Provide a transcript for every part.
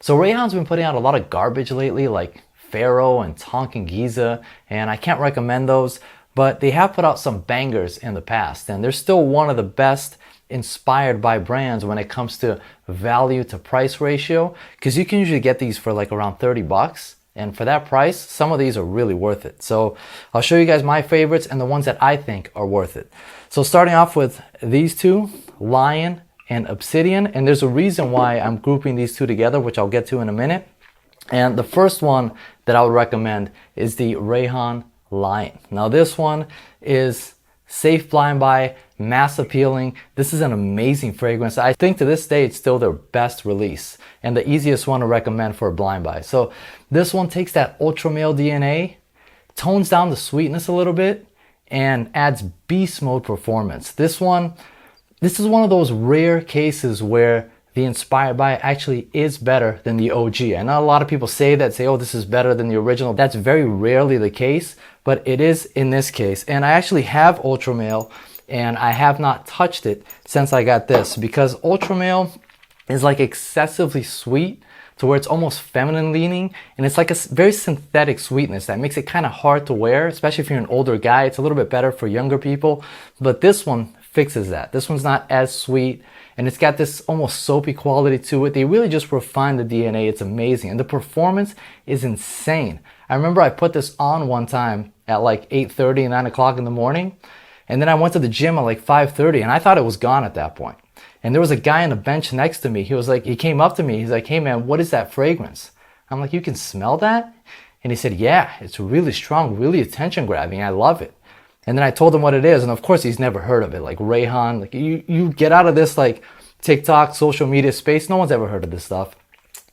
So Rayhaan's been putting out a lot of garbage lately, like Pharaoh and Tonkin Giza, and I can't recommend those, but they have put out some bangers in the past, and they're still one of the best inspired by brands when it comes to value to price ratio, because you can usually get these for like around 30 bucks. And for that price, some of these are really worth it. So I'll show you guys my favorites and the ones that I think are worth it. So starting off with these two, Lion and Obsidian. And there's a reason why I'm grouping these two together, which I'll get to in a minute. And the first one that I would recommend is the Rayhaan Lion. Now this one is safe blind buy, mass appealing. This is an amazing fragrance. I think to this day it's still their best release and the easiest one to recommend for a blind buy. So this one takes that ultra male DNA, tones down the sweetness a little bit, and adds beast mode performance. This is one of those rare cases where the inspired by actually is better than the OG. I know a lot of people say oh, this is better than the original. That's very rarely the case, but it is in this case. And I actually have Ultra Male, and I have not touched it since I got this, because Ultra Male is like excessively sweet to where it's almost feminine leaning, and it's like a very synthetic sweetness that makes it kind of hard to wear, especially if you're an older guy. It's a little bit better for younger people, but this one fixes that. This one's not as sweet, and it's got this almost soapy quality to it. They really just refined the DNA. It's amazing, and the performance is insane. I remember I put this on one time at like 8:30, 9 o'clock in the morning, and then I went to the gym at like 5:30, and I thought it was gone at that point. And there was a guy on the bench next to me. He came up to me. He's like, "Hey man, what is that fragrance?" I'm like, "You can smell that?" And he said, "Yeah, it's really strong, really attention grabbing. I love it." And then I told him what it is, and of course he's never heard of it. Like Rayhaan, like you get out of this like TikTok, social media space, no one's ever heard of this stuff.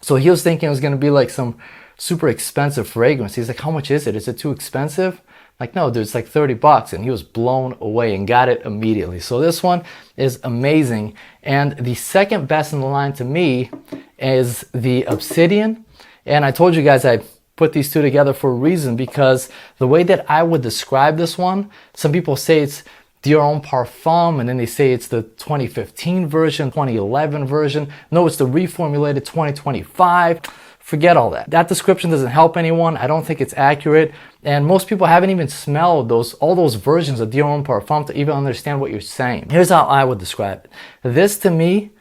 So he was thinking it was gonna be like some super expensive fragrance. He's like, "How much is it? Is it too expensive?" Like, "No, dude, it's like 30 bucks. And he was blown away and got it immediately. So this one is amazing. And the second best in the line to me is the Obsidian. And I told you guys I put these two together for a reason, because the way that I would describe this one, some people say it's Dior Homme Parfum, and then they say it's the 2015 version, 2011 version. No, it's the reformulated 2025. Forget all that. That description doesn't help anyone. I don't think it's accurate. And most people haven't even smelled all those versions of Dior Homme Parfum to even understand what you're saying. Here's how I would describe it. This to me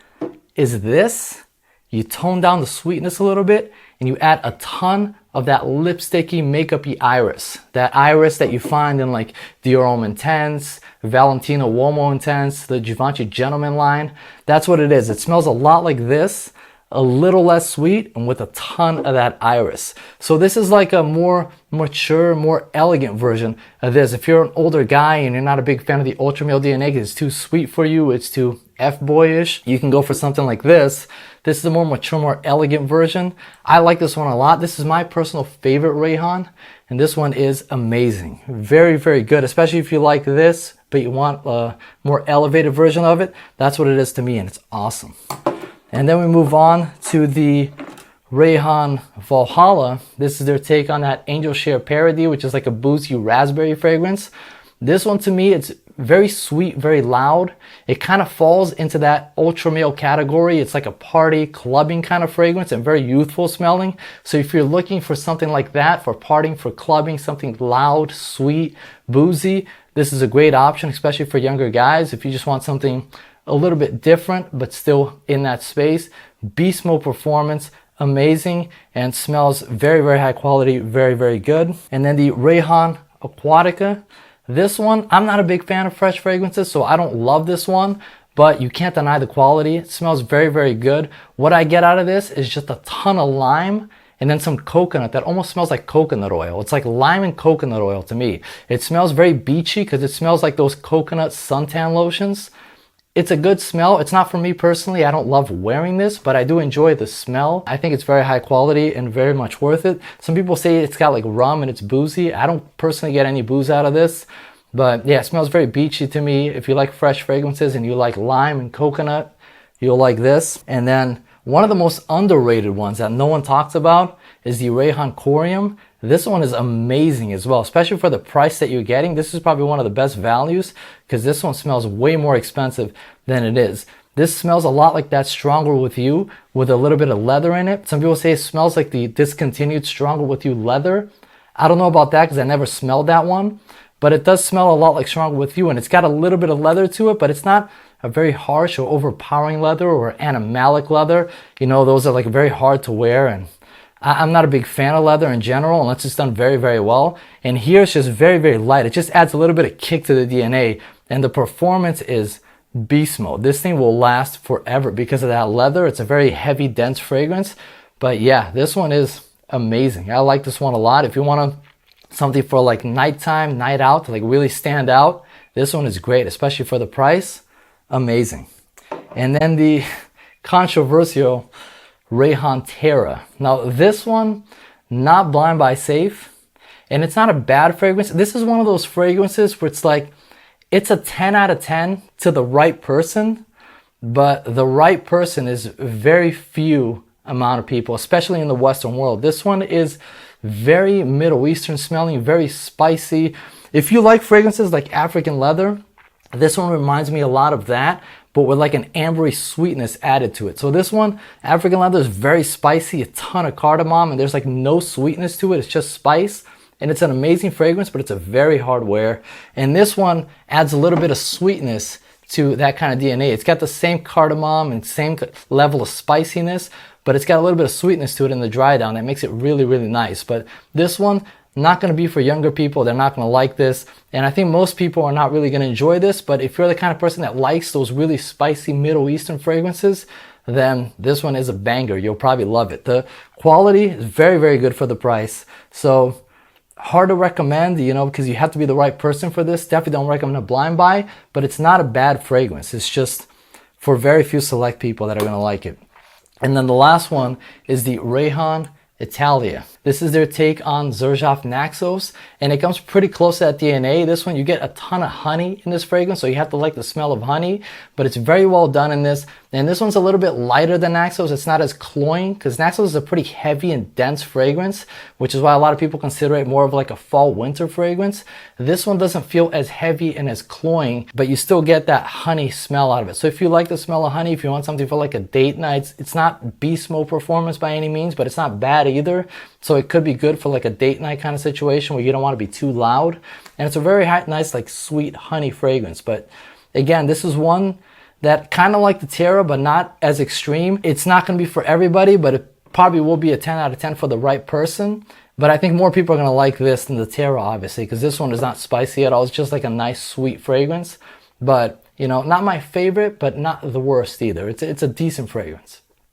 is this. You tone down the sweetness a little bit, and you add a ton of that lipsticky, makeup-y iris. That iris that you find in like Dior Homme Intense, Valentino Uomo Intense, the Givenchy Gentleman line. That's what it is. It smells a lot like this, a little less sweet, and with a ton of that iris. So this is like a more mature, more elegant version of this. If you're an older guy and you're not a big fan of the Ultra Male DNA because it's too sweet for you, it's too F-boyish, you can go for something like this. This is a more mature, more elegant version. I like this one a lot. This is my personal favorite Rayhaan, and this one is amazing. Very, very good, especially if you like this, but you want a more elevated version of it. That's what it is to me, and it's awesome. And then we move on to the Rayhaan Valhalla. This is their take on that Angel Share Parody, which is like a boozy raspberry fragrance. This one to me, it's very sweet, very loud. It kind of falls into that ultra male category. It's like a party clubbing kind of fragrance and very youthful smelling. So if you're looking for something like that for partying, for clubbing, something loud, sweet, boozy, this is a great option, especially for younger guys. If you just want something a little bit different, but still in that space. Beast mode performance, amazing, and smells very, very high quality, very, very good. And then the Rayhaan Aquatica. This one, I'm not a big fan of fresh fragrances, so I don't love this one, but you can't deny the quality. It smells very, very good. What I get out of this is just a ton of lime and then some coconut that almost smells like coconut oil. It's like lime and coconut oil to me. It smells very beachy because it smells like those coconut suntan lotions. It's a good smell. It's not for me personally. I don't love wearing this, but I do enjoy the smell. I think it's very high quality and very much worth it. Some people say it's got like rum and it's boozy. I don't personally get any booze out of this, but yeah, it smells very beachy to me. If you like fresh fragrances and you like lime and coconut, you'll like this. And then one of the most underrated ones that no one talks about is the Rayhaan Corium. This one is amazing as well, especially for the price that you're getting. This is probably one of the best values because this one smells way more expensive than it is. This smells a lot like that Stronger With You with a little bit of leather in it. Some people say it smells like the discontinued Stronger With You leather. I don't know about that because I never smelled that one, but it does smell a lot like Stronger With You, and it's got a little bit of leather to it, but it's not a very harsh or overpowering leather or animalic leather. You know, those are like very hard to wear, and I'm not a big fan of leather in general unless it's done very, very well. And here it's just very, very light. It just adds a little bit of kick to the DNA, and the performance is beast mode. This thing will last forever because of that leather. It's a very heavy, dense fragrance. But yeah, this one is amazing. I like this one a lot. If you want something for like nighttime, night out, to like really stand out, this one is great, especially for the price. Amazing. And then the controversial Rayhaan Terra. Now this one, not blind buy safe, and it's not a bad fragrance. This is one of those fragrances where it's like, it's a 10 out of 10 to the right person, but the right person is very few amount of people, especially in the Western world. This one is very Middle Eastern smelling, very spicy. If you like fragrances like African leather, this one reminds me a lot of that, but with like an ambery sweetness added to it. So this one, African leather, is very spicy, a ton of cardamom, and there's like no sweetness to it. It's just spice. And it's an amazing fragrance, but it's a very hard wear. And this one adds a little bit of sweetness to that kind of DNA. It's got the same cardamom and same level of spiciness, but it's got a little bit of sweetness to it in the dry down that makes it really, really nice. But this one, not going to be for younger people. They're not going to like this. And I think most people are not really going to enjoy this. But if you're the kind of person that likes those really spicy Middle Eastern fragrances, then this one is a banger. You'll probably love it. The quality is very, very good for the price. So hard to recommend, you know, because you have to be the right person for this. Definitely don't recommend a blind buy, but it's not a bad fragrance. It's just for very few select people that are going to like it. And then the last one is the Rayhaan Italia. This is their take on Xerjoff Naxos, and it comes pretty close to that DNA. This one, you get a ton of honey in this fragrance, so you have to like the smell of honey, but it's very well done in this. And this one's a little bit lighter than Naxos. It's not as cloying, because Naxos is a pretty heavy and dense fragrance, which is why a lot of people consider it more of like a fall-winter fragrance. This one doesn't feel as heavy and as cloying, but you still get that honey smell out of it. So if you like the smell of honey, if you want something for like a date night, it's not beast mode performance by any means, but it's not bad either. So it could be good for like a date night kind of situation where you don't want to be too loud. And it's a very nice, like sweet honey fragrance. But again, this is one that kind of like the Terra, but not as extreme. It's not going to be for everybody, but it probably will be a 10 out of 10 for the right person. But I think more people are going to like this than the Terra, obviously, because this one is not spicy at all. It's just like a nice, sweet fragrance. But, you know, not my favorite, but not the worst either. It's a decent fragrance.